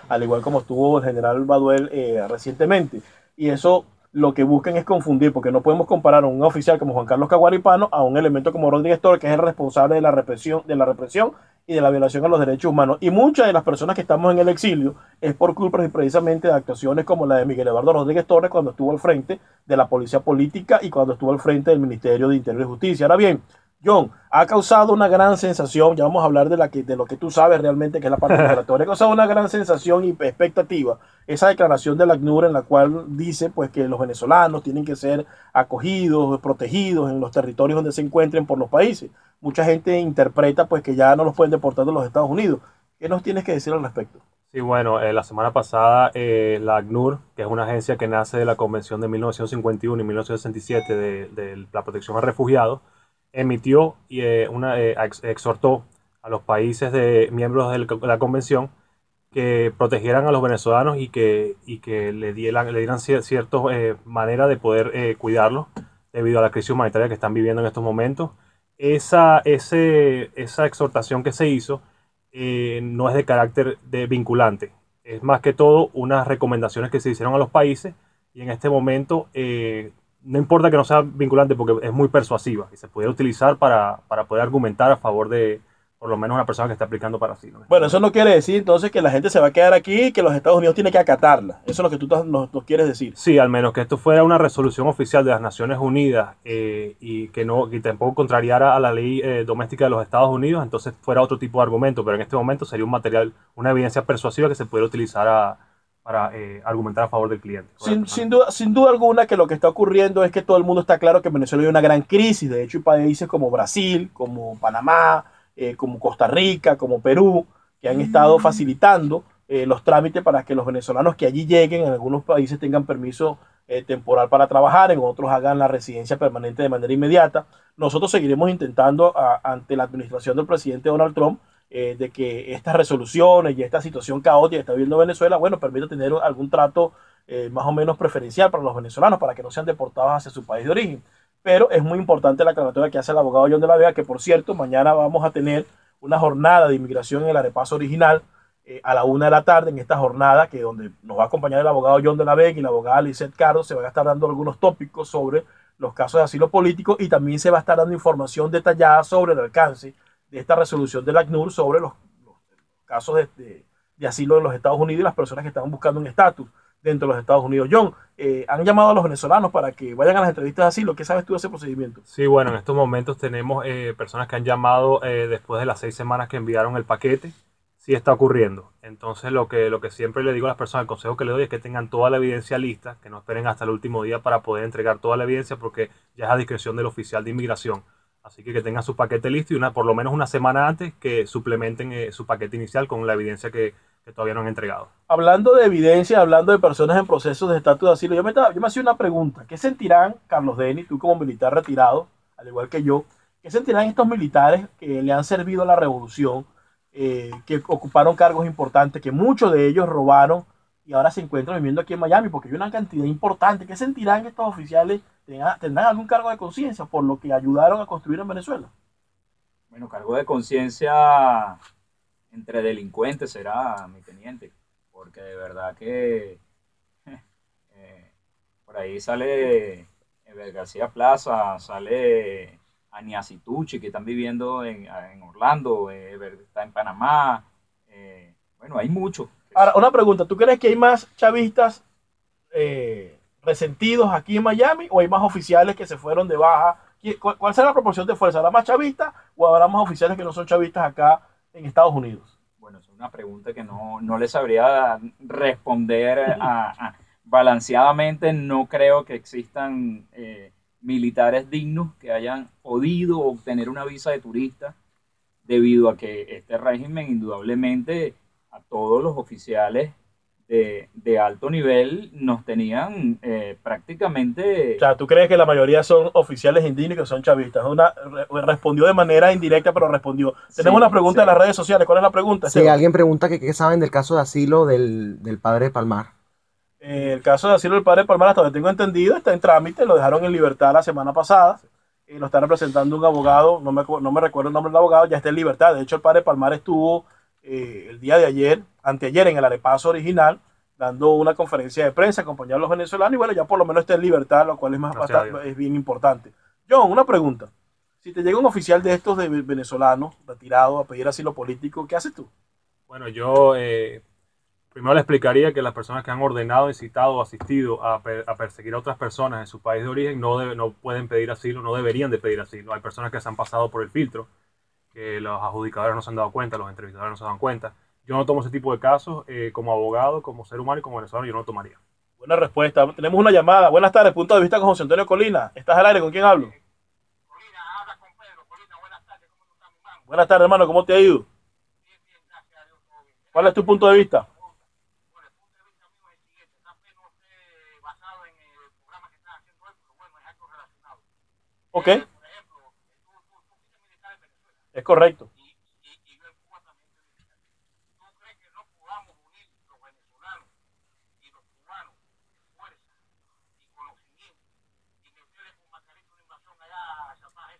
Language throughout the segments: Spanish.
al igual como estuvo el general Baduel recientemente. Y eso lo que buscan es confundir, porque no podemos comparar a un oficial como Juan Carlos Caguaripano a un elemento como Rodríguez Torres, que es el responsable de la represión y de la violación a los derechos humanos. Y muchas de las personas que estamos en el exilio es por culpa precisamente de actuaciones como la de Miguel Eduardo Rodríguez Torres cuando estuvo al frente de la policía política y cuando estuvo al frente del Ministerio de Interior y Justicia. Ahora bien, John, ha causado una gran sensación, ya vamos a hablar de lo que tú sabes realmente, que es la parte migratoria, ha causado una gran sensación y expectativa esa declaración del ACNUR en la cual dice pues que los venezolanos tienen que ser acogidos, protegidos en los territorios donde se encuentren por los países. Mucha gente interpreta pues que ya no los pueden deportar de los Estados Unidos. ¿Qué nos tienes que decir al respecto? Sí, bueno, la semana pasada la ACNUR, que es una agencia que nace de la Convención de 1951 y 1967 de la protección a refugiados, emitió y exhortó a los países miembros de la convención que protegieran a los venezolanos y que le dieran cierta manera de poder cuidarlos debido a la crisis humanitaria que están viviendo en estos momentos. Esa exhortación que se hizo no es de carácter vinculante, es más que todo unas recomendaciones que se hicieron a los países y en este momento no importa que no sea vinculante porque es muy persuasiva y se puede utilizar para poder argumentar a favor de por lo menos una persona que está aplicando para asilo. Bueno, eso no quiere decir entonces que la gente se va a quedar aquí y que los Estados Unidos tienen que acatarla. Eso es lo que tú nos quieres decir. Sí, al menos que esto fuera una resolución oficial de las Naciones Unidas y que no y tampoco contrariara a la ley doméstica de los Estados Unidos, entonces fuera otro tipo de argumento, pero en este momento sería un material, una evidencia persuasiva que se puede utilizar para argumentar a favor del cliente. Sin duda alguna que lo que está ocurriendo es que todo el mundo está claro que en Venezuela hay una gran crisis. De hecho, hay países como Brasil, como Panamá, como Costa Rica, como Perú, que han estado facilitando los trámites para que los venezolanos que allí lleguen, en algunos países tengan permiso temporal para trabajar, en otros hagan la residencia permanente de manera inmediata. Nosotros seguiremos intentando ante la administración del presidente Donald Trump de que estas resoluciones y esta situación caótica que está viviendo Venezuela, bueno, permita tener algún trato más o menos preferencial para los venezolanos, para que no sean deportados hacia su país de origen. Pero es muy importante la aclaratoria que hace el abogado John de la Vega, que por cierto, mañana vamos a tener una jornada de inmigración en el Arepazo original a la 1 de la tarde. En esta jornada, que donde nos va a acompañar el abogado John de la Vega y la abogada Lizeth Cardo, se van a estar dando algunos tópicos sobre los casos de asilo político y también se va a estar dando información detallada sobre el alcance de esta resolución del ACNUR sobre los casos de asilo en los Estados Unidos y las personas que están buscando un estatus dentro de los Estados Unidos. John, han llamado a los venezolanos para que vayan a las entrevistas de asilo. ¿Qué sabes tú de ese procedimiento? Sí, bueno, en estos momentos tenemos personas que han llamado después de las 6 semanas que enviaron el paquete. Sí está ocurriendo. Entonces lo que siempre le digo a las personas, el consejo que le doy es que tengan toda la evidencia lista, que no esperen hasta el último día para poder entregar toda la evidencia porque ya es a discreción del oficial de inmigración. Así que tengan su paquete listo y por lo menos una semana antes que suplementen su paquete inicial con la evidencia que todavía no han entregado. Hablando de evidencia, hablando de personas en procesos de estatus de asilo, yo me hacía una pregunta. ¿Qué sentirán, Carlos Denis, tú como militar retirado, al igual que yo, qué sentirán estos militares que le han servido a la revolución, que ocuparon cargos importantes, que muchos de ellos robaron y ahora se encuentran viviendo aquí en Miami porque hay una cantidad importante? ¿Qué sentirán estos oficiales? ¿Tendrán algún cargo de conciencia por lo que ayudaron a construir en Venezuela? Bueno, cargo de conciencia entre delincuentes será, mi teniente, porque de verdad que por ahí sale García Plaza, sale Aniasi Tucci, que están viviendo en Orlando, está en Panamá. Bueno, hay mucho. Ahora, una pregunta, ¿tú crees que hay más chavistas resentidos aquí en Miami o hay más oficiales que se fueron de baja? ¿Cuál será la proporción de fuerza? ¿Habrá más chavistas o habrá más oficiales que no son chavistas acá en Estados Unidos? Bueno, es una pregunta que no le sabría responder balanceadamente. No creo que existan militares dignos que hayan podido obtener una visa de turista debido a que este régimen indudablemente a todos los oficiales de alto nivel nos tenían prácticamente... O sea, ¿tú crees que la mayoría son oficiales indígenas que son chavistas? Respondió de manera indirecta, pero respondió. Tenemos una pregunta en las redes sociales. ¿Cuál es la pregunta? Sí, alguien pregunta que qué saben del caso de asilo del padre de Palmar. El caso de asilo del padre de Palmar, hasta donde tengo entendido, está en trámite. Lo dejaron en libertad la semana pasada. Lo está representando un abogado, no me recuerdo el nombre del abogado, ya está en libertad. De hecho, el padre Palmar estuvo el día de ayer anteayer en el Arepazo original, dando una conferencia de prensa, acompañando a los venezolanos, y bueno, ya por lo menos está en libertad, lo cual es bien importante. John, una pregunta. Si te llega un oficial de estos de venezolanos, retirado, a pedir asilo político, ¿qué haces tú? Bueno, yo primero le explicaría que las personas que han ordenado, incitado o asistido a perseguir a otras personas en su país de origen no pueden pedir asilo, no deberían de pedir asilo. Hay personas que se han pasado por el filtro, que los adjudicadores no se han dado cuenta, los entrevistadores no se dan cuenta. Yo no tomo ese tipo de casos como abogado, como ser humano y como venezolano, yo no lo tomaría. Buena respuesta. Tenemos una llamada. Buenas tardes, punto de vista con José Antonio Colina. ¿Estás al aire? ¿Con quién hablo? Colina, habla con Pedro. Colina, buenas tardes. ¿Cómo estás, mi hermano? Buenas tardes, hermano. ¿Cómo te ha ido? Bien, bien, gracias a Dios, todo bien. ¿Cuál es tu punto de vista? Bueno, el punto de vista mío es el siguiente. Tal vez no esté basado en el programa que estás haciendo hoy, pero bueno, es algo relacionado. Ok, Por ejemplo, tú fuiste militar en Venezuela es correcto. y yo en Cuba también fui militar. ¿Tú crees que no podamos unir los venezolanos y los cubanos de fuerza y conocimiento y meterle con mascarita una invasión allá a Zapata?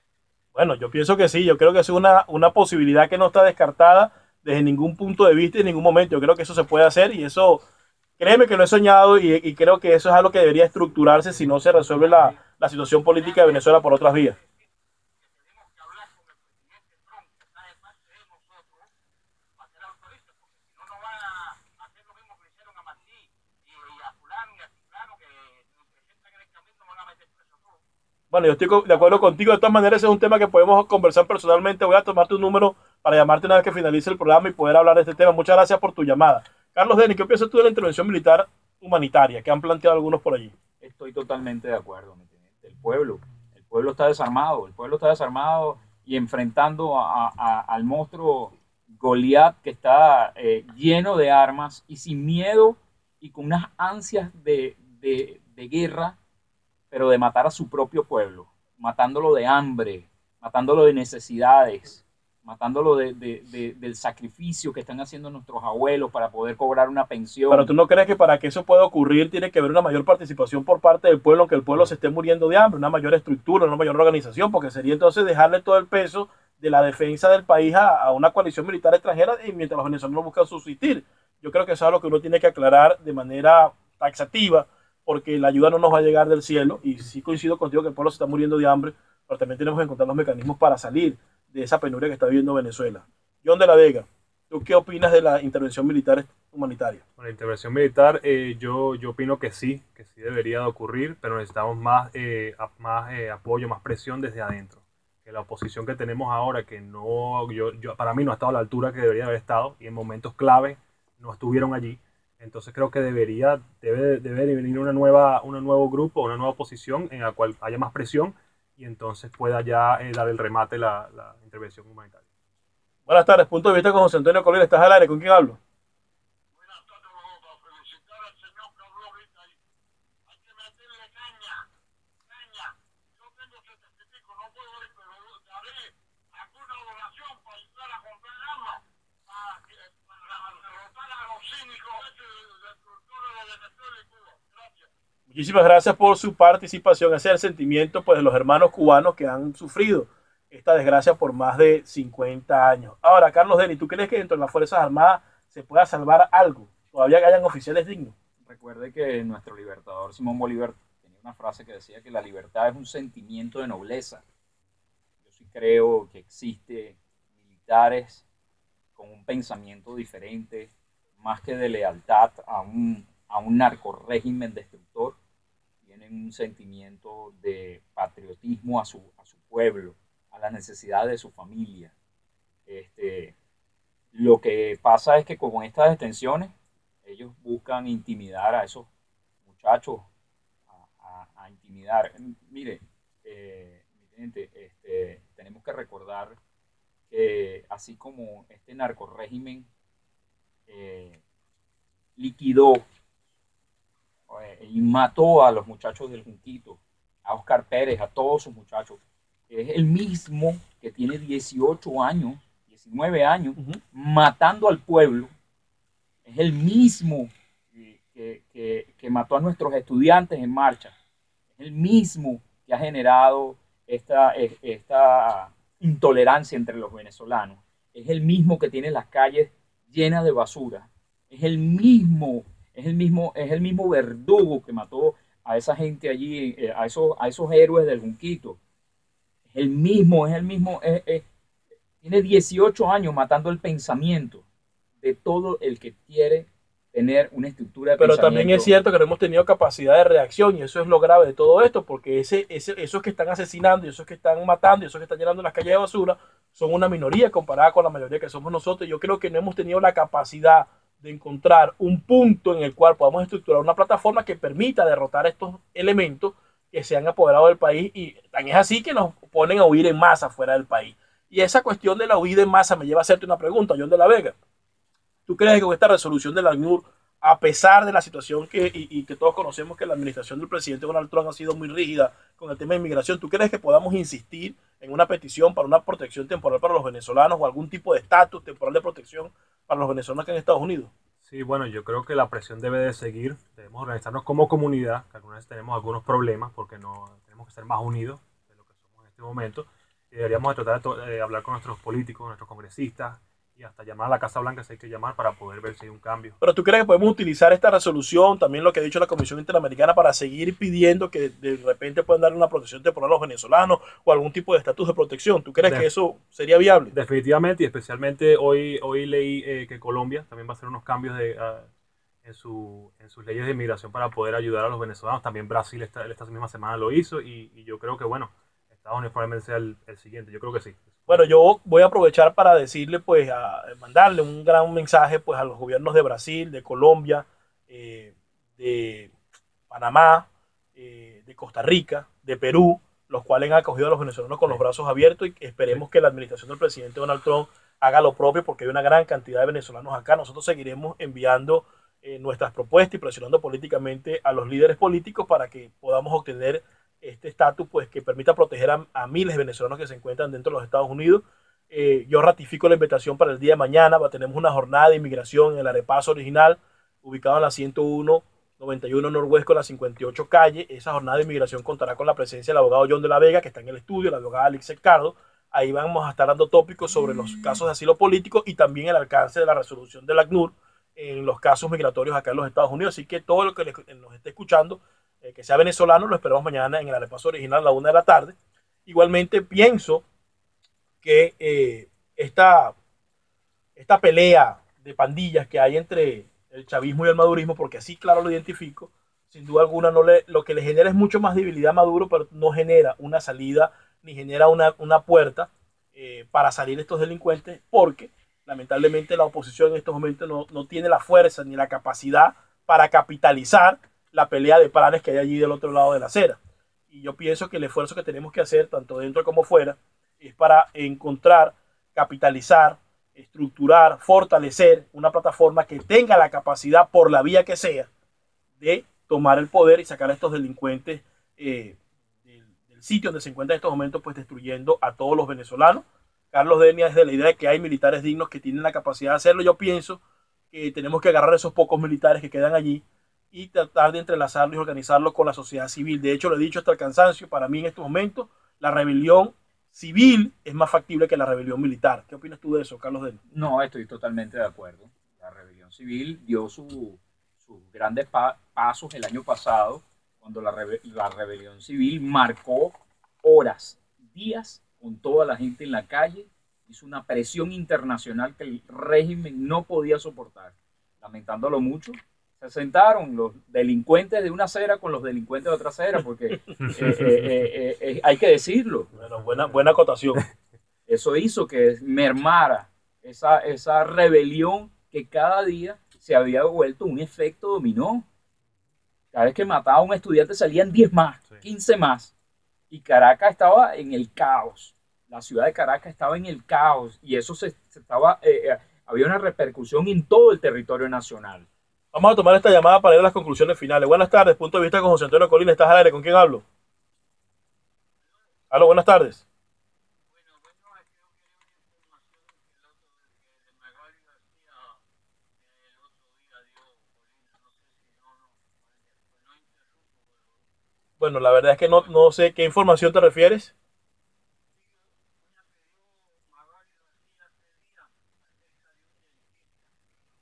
Bueno, yo pienso que sí. Yo creo que es una posibilidad que no está descartada desde ningún punto de vista y en ningún momento. Yo creo que eso se puede hacer y eso, créeme que lo he soñado y creo que eso es algo que debería estructurarse si no se resuelve la situación política de Venezuela por otras vías. Tenemos que hablar con el presidente Trump, que está de parte de nosotros, para que la autorice, porque si no, no van a hacer lo mismo que le hicieron a Martí y a fulano y a ciclano, que ni presentan en el camino, van a meter preso a todos. Bueno, yo estoy de acuerdo contigo. De todas maneras, ese es un tema que podemos conversar personalmente. Voy a tomar tu número para llamarte una vez que finalice el programa y poder hablar de este tema. Muchas gracias por tu llamada. Carlos Denis, ¿qué piensas tú de la intervención militar humanitaria que han planteado algunos por allí? Estoy totalmente de acuerdo, mi teniente. El pueblo está desarmado y enfrentando al monstruo Goliat que está lleno de armas y sin miedo y con unas ansias de guerra, pero de matar a su propio pueblo, matándolo de hambre, matándolo de necesidades, matándolo del sacrificio que están haciendo nuestros abuelos para poder cobrar una pensión. Pero tú no crees que para que eso pueda ocurrir tiene que haber una mayor participación por parte del pueblo, aunque el pueblo se esté muriendo de hambre, una mayor estructura, una mayor organización, porque sería entonces dejarle todo el peso de la defensa del país a una coalición militar extranjera y mientras los venezolanos buscan subsistir. Yo creo que eso es algo que uno tiene que aclarar de manera taxativa, porque la ayuda no nos va a llegar del cielo y sí coincido contigo que el pueblo se está muriendo de hambre, pero también tenemos que encontrar los mecanismos para salir de esa penuria que está viviendo Venezuela. John de la Vega, ¿tú qué opinas de la intervención militar humanitaria? Bueno, la intervención militar, yo opino que sí debería de ocurrir, pero necesitamos más apoyo, más presión desde adentro. Que la oposición que tenemos ahora, que no, para mí no ha estado a la altura que debería haber estado, y en momentos clave no estuvieron allí. Entonces creo que debe venir un nuevo grupo, una nueva oposición en la cual haya más presión y entonces pueda ya dar el remate la intervención humanitaria. Buenas tardes, punto de vista con José Antonio Colina. ¿Estás al aire? ¿Con quién hablo? Buenas tardes, para felicitar al señor que habló ahorita ahí. Hay que meterle caña. Yo tengo 75, no puedo ir, pero daré alguna donación para ayudar a comprar armas, para derrotar a los cínicos destructores de Venezuela y Cuba. Gracias. Muchísimas gracias por su participación. Ese es el sentimiento pues, de los hermanos cubanos que han sufrido esta desgracia por más de 50 años. Ahora, Carlos Denis, ¿tú crees que dentro de las Fuerzas Armadas se pueda salvar algo? Todavía que hayan oficiales dignos. Recuerde que nuestro libertador Simón Bolívar tenía una frase que decía que la libertad es un sentimiento de nobleza. Yo sí creo que existe militares con un pensamiento diferente, más que de lealtad a un narcorrégimen destructor, tienen un sentimiento de patriotismo a su pueblo, a las necesidades de su familia. Lo que pasa es que con estas detenciones ellos buscan intimidar a esos muchachos, a intimidar. Mire, mi gente, tenemos que recordar que así como este narcorrégimen liquidó y mató a los muchachos del Junquito, a Oscar Pérez, a todos sus muchachos, es el mismo que tiene 18 años, 19 años, matando al pueblo, es el mismo que mató a nuestros estudiantes en marcha, es el mismo que ha generado esta intolerancia entre los venezolanos, es el mismo que tiene las calles llenas de basura, es el mismo verdugo que mató a esa gente allí, a esos héroes del Junquito. Es el mismo, tiene 18 años matando el pensamiento de todo el que quiere tener una estructura de Pero pensamiento. también es cierto que no hemos tenido capacidad de reacción y eso es lo grave de todo esto, porque esos que están asesinando y esos que están matando y esos que están llenando las calles de basura son una minoría comparada con la mayoría que somos nosotros. Yo creo que no hemos tenido la capacidad de encontrar un punto en el cual podamos estructurar una plataforma que permita derrotar estos elementos que se han apoderado del país y tan es así que nos ponen a huir en masa fuera del país. Y esa cuestión de la huida en masa me lleva a hacerte una pregunta, John de la Vega. ¿Tú crees que con esta resolución de la ACNUR, a pesar de la situación y que todos conocemos que la administración del presidente Donald Trump ha sido muy rígida con el tema de inmigración, ¿tú crees que podamos insistir en una petición para una protección temporal para los venezolanos o algún tipo de estatus temporal de protección para los venezolanos que en Estados Unidos? Sí, bueno, yo creo que la presión debe de seguir. Debemos organizarnos como comunidad, que algunas veces tenemos algunos problemas porque no tenemos que ser más unidos de lo que somos en este momento. Y deberíamos de tratar de hablar con nuestros políticos, nuestros congresistas y hasta llamar a la Casa Blanca si hay que llamar para poder ver si hay un cambio. Pero ¿tú crees que podemos utilizar esta resolución, también lo que ha dicho la Comisión Interamericana, para seguir pidiendo que de repente puedan darle una protección temporal a los venezolanos o algún tipo de estatus de protección? ¿Tú crees que eso sería viable? Definitivamente, y especialmente hoy leí que Colombia también va a hacer unos cambios en sus leyes de inmigración para poder ayudar a los venezolanos. También Brasil esta misma semana lo hizo y yo creo que, bueno, Estados Unidos probablemente sea el siguiente. Yo creo que sí. Bueno, yo voy a aprovechar para decirle, pues, mandarle un gran mensaje, pues, a los gobiernos de Brasil, de Colombia, de Panamá, de Costa Rica, de Perú, los cuales han acogido a los venezolanos con los brazos abiertos y esperemos que la administración del presidente Donald Trump haga lo propio porque hay una gran cantidad de venezolanos acá. Nosotros seguiremos enviando nuestras propuestas y presionando políticamente a los líderes políticos para que podamos obtener este estatus, pues, que permita proteger a miles de venezolanos que se encuentran dentro de los Estados Unidos. Yo ratifico la invitación para el día de mañana. Tenemos una jornada de inmigración en el Arepazo original, ubicado en la 101-91 Norwest con la 58 calle. Esa jornada de inmigración contará con la presencia del abogado John de la Vega, que está en el estudio, la abogada Alex Cardo. Ahí vamos a estar dando tópicos sobre los casos de asilo político y también el alcance de la resolución de la ACNUR en los casos migratorios acá en los Estados Unidos. Así que todo lo que nos esté escuchando, que sea venezolano, lo esperamos mañana en el Arepazo original a la 1 de la tarde. Igualmente pienso que esta pelea de pandillas que hay entre el chavismo y el madurismo, porque así claro lo identifico, sin duda alguna lo que le genera es mucho más debilidad a Maduro, pero no genera una salida ni genera una puerta para salir estos delincuentes, porque lamentablemente la oposición en estos momentos no tiene la fuerza ni la capacidad para capitalizar la pelea de planes que hay allí del otro lado de la acera. Y yo pienso que el esfuerzo que tenemos que hacer, tanto dentro como fuera, es para encontrar, capitalizar, estructurar, fortalecer una plataforma que tenga la capacidad, por la vía que sea, de tomar el poder y sacar a estos delincuentes del sitio donde se encuentran en estos momentos, pues destruyendo a todos los venezolanos. Carlos Denia es de la idea de que hay militares dignos que tienen la capacidad de hacerlo. Yo pienso que tenemos que agarrar esos pocos militares que quedan allí y tratar de entrelazarlo y organizarlo con la sociedad civil. De hecho, lo he dicho hasta el cansancio, para mí en estos momentos la rebelión civil es más factible que la rebelión militar. ¿Qué opinas tú de eso, Carlos Denia? No, estoy totalmente de acuerdo. La rebelión civil dio sus grandes pasos el año pasado, cuando la rebelión civil marcó horas, días, con toda la gente en la calle, hizo una presión internacional que el régimen no podía soportar. Lamentándolo mucho, se sentaron los delincuentes de una acera con los delincuentes de otra acera, porque hay que decirlo. Bueno, buena acotación. Eso hizo que mermara esa rebelión que cada día se había vuelto un efecto dominó. Cada vez que mataba a un estudiante salían 10 más, 15 más. Y Caracas estaba en el caos. La ciudad de Caracas estaba en el caos. Y eso había una repercusión en todo el territorio nacional. Vamos a tomar esta llamada para ir a las conclusiones finales. Buenas tardes, punto de vista con José Antonio Colina. ¿Estás al aire? ¿Con quién hablo? Aló, buenas tardes. Bueno, la verdad es que no sé qué información te refieres.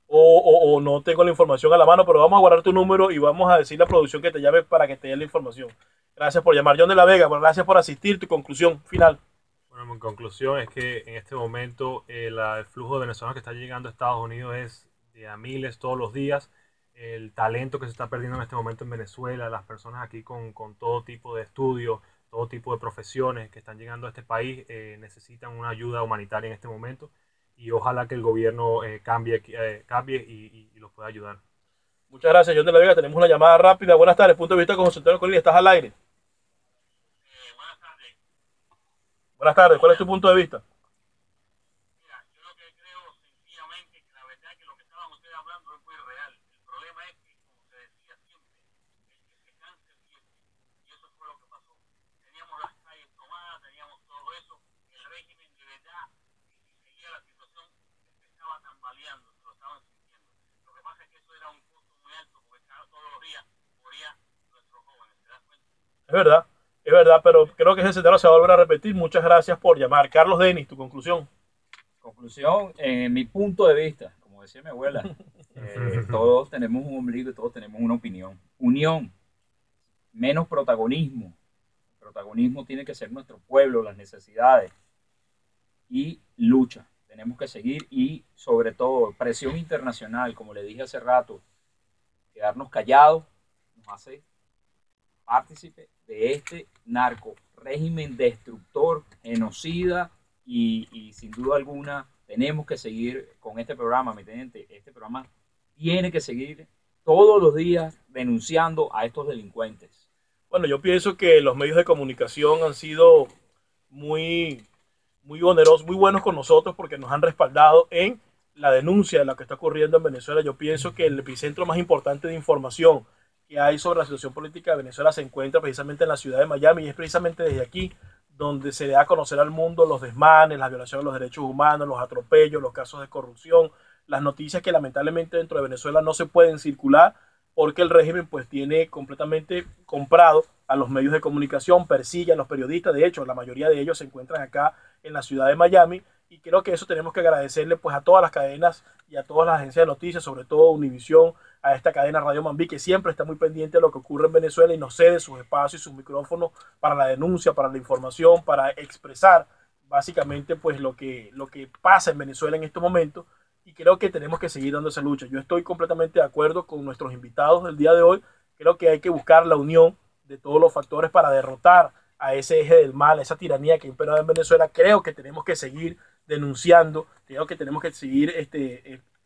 O o no tengo la información a la mano, pero vamos a guardar tu número y vamos a decir a la producción que te llame para que te dé la información. Gracias por llamar. John de la Vega, gracias por asistir. Tu conclusión final. Bueno, mi conclusión es que en este momento el flujo de venezolanos que está llegando a Estados Unidos es de a miles todos los días. El talento que se está perdiendo en este momento en Venezuela, las personas aquí con todo tipo de estudios, todo tipo de profesiones que están llegando a este país necesitan una ayuda humanitaria en este momento y ojalá que el gobierno cambie y los pueda ayudar. Muchas gracias, John de la Vega. Tenemos una llamada rápida. Buenas tardes, punto de vista con José Antonio Colina. Estás al aire. Buenas tardes. Buenas tardes, ¿cuál es tu punto de vista? Mira, yo lo que creo sencillamente que la verdad es que lo que estaban ustedes hablando es muy real. El problema es que, como se decía siempre, el que se canse pierde. Y eso fue lo que pasó. Teníamos las calles tomadas, teníamos todo eso. El régimen de verdad, si seguía la situación, se estaba tambaleando, se lo estaban sintiendo. Lo que pasa es que eso era un costo muy alto, porque todos los días morían nuestros jóvenes. ¿Te das cuenta? Es verdad, pero creo que ese escenario se va a volver a repetir. Muchas gracias por llamar. Carlos Denis, tu conclusión. Conclusión, mi punto de vista, como decía mi abuela, todos tenemos un ombligo y todos tenemos una opinión. Unión, menos protagonismo. El protagonismo tiene que ser nuestro pueblo, las necesidades y lucha. Tenemos que seguir y sobre todo presión internacional, como le dije hace rato, quedarnos callados nos hace partícipe de este narco régimen destructor, genocida y sin duda alguna tenemos que seguir con este programa, mi teniente. Este programa tiene que seguir todos los días denunciando a estos delincuentes. Bueno, yo pienso que los medios de comunicación han sido muy onerosos, muy buenos con nosotros porque nos han respaldado en la denuncia de lo que está ocurriendo en Venezuela. Yo pienso que el epicentro más importante de información que hay sobre la situación política de Venezuela se encuentra precisamente en la ciudad de Miami y es precisamente desde aquí donde se da a conocer al mundo los desmanes, las violaciones de los derechos humanos, los atropellos, los casos de corrupción, las noticias que lamentablemente dentro de Venezuela no se pueden circular porque el régimen pues tiene completamente comprado a los medios de comunicación, persigue a los periodistas. De hecho, la mayoría de ellos se encuentran acá en la ciudad de Miami y creo que eso tenemos que agradecerle pues a todas las cadenas y a todas las agencias de noticias, sobre todo Univisión, a esta cadena Radio Mambí, que siempre está muy pendiente de lo que ocurre en Venezuela y nos cede sus espacios y sus micrófonos para la denuncia, para la información, para expresar básicamente pues lo que pasa en Venezuela en estos momentos y creo que tenemos que seguir dando esa lucha. Yo estoy completamente de acuerdo con nuestros invitados del día de hoy. Creo que hay que buscar la unión de todos los factores para derrotar a ese eje del mal, a esa tiranía que impera en Venezuela. Creo que tenemos que seguir denunciando, creo que tenemos que seguir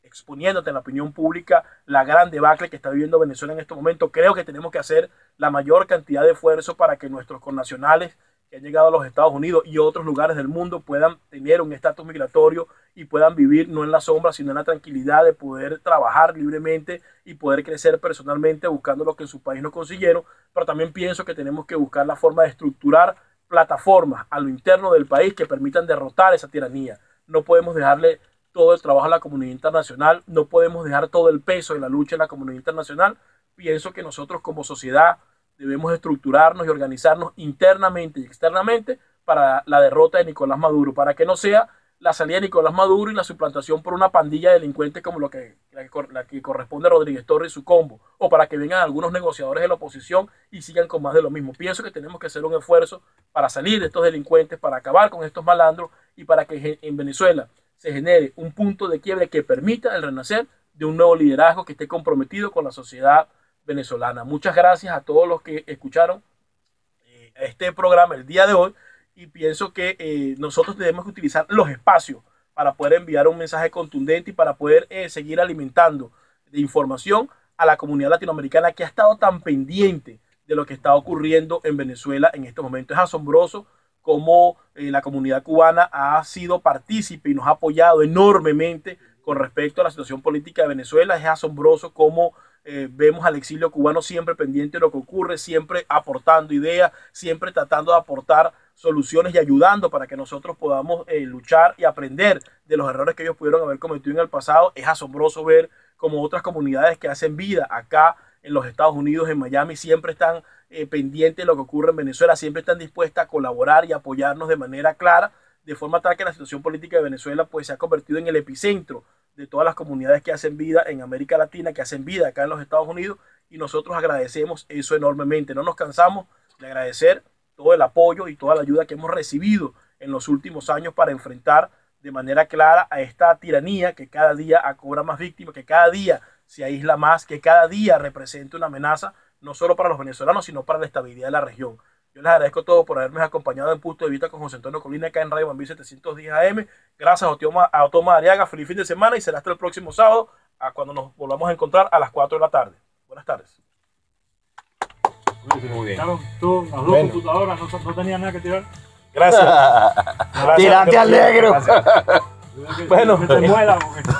exponiéndote en la opinión pública la gran debacle que está viviendo Venezuela en este momento. Creo que tenemos que hacer la mayor cantidad de esfuerzo para que nuestros connacionales que han llegado a los Estados Unidos y otros lugares del mundo puedan tener un estatus migratorio y puedan vivir no en la sombra, sino en la tranquilidad de poder trabajar libremente y poder crecer personalmente buscando lo que en su país no consiguieron. Pero también pienso que tenemos que buscar la forma de estructurar plataformas a lo interno del país que permitan derrotar esa tiranía. No podemos dejarle todo el trabajo a la comunidad internacional, no podemos dejar todo el peso de la lucha en la comunidad internacional. Pienso que nosotros como sociedad debemos estructurarnos y organizarnos internamente y externamente para la derrota de Nicolás Maduro, para que no sea la salida de Nicolás Maduro y la suplantación por una pandilla de delincuentes como la que corresponde a Rodríguez Torres y su combo, o para que vengan algunos negociadores de la oposición y sigan con más de lo mismo. Pienso que tenemos que hacer un esfuerzo para salir de estos delincuentes, para acabar con estos malandros y para que en Venezuela se genere un punto de quiebre que permita el renacer de un nuevo liderazgo que esté comprometido con la sociedad venezolana. Muchas gracias a todos los que escucharon este programa el día de hoy y pienso que nosotros tenemos que utilizar los espacios para poder enviar un mensaje contundente y para poder seguir alimentando de información a la comunidad latinoamericana que ha estado tan pendiente de lo que está ocurriendo en Venezuela en estos momentos. Es asombroso cómo la comunidad cubana ha sido partícipe y nos ha apoyado enormemente con respecto a la situación política de Venezuela. Es asombroso cómo vemos al exilio cubano siempre pendiente de lo que ocurre, siempre aportando ideas, siempre tratando de aportar soluciones y ayudando para que nosotros podamos luchar y aprender de los errores que ellos pudieron haber cometido en el pasado. Es asombroso ver cómo otras comunidades que hacen vida acá en los Estados Unidos, en Miami, siempre están pendientes de lo que ocurre en Venezuela, siempre están dispuestas a colaborar y apoyarnos de manera clara, de forma tal que la situación política de Venezuela pues se ha convertido en el epicentro de todas las comunidades que hacen vida en América Latina, que hacen vida acá en los Estados Unidos, y nosotros agradecemos eso enormemente. No nos cansamos de agradecer todo el apoyo y toda la ayuda que hemos recibido en los últimos años para enfrentar de manera clara a esta tiranía que cada día cobra más víctimas, que cada día se aísla más, que cada día representa una amenaza no solo para los venezolanos, sino para la estabilidad de la región. Yo les agradezco a todos por haberme acompañado en Punto de Vista con José Antonio Colina acá en Radio Bambí 710 AM. Gracias a Otoma Ariaga. Feliz fin de semana y será hasta el próximo sábado, cuando nos volvamos a encontrar a las 4 de la tarde. Buenas tardes. Muy bien. Claro, tú, las dos computadoras no tenían nada que tirar. Gracias. Gracias. Tirate al negro. Bueno. Que te muela, porque...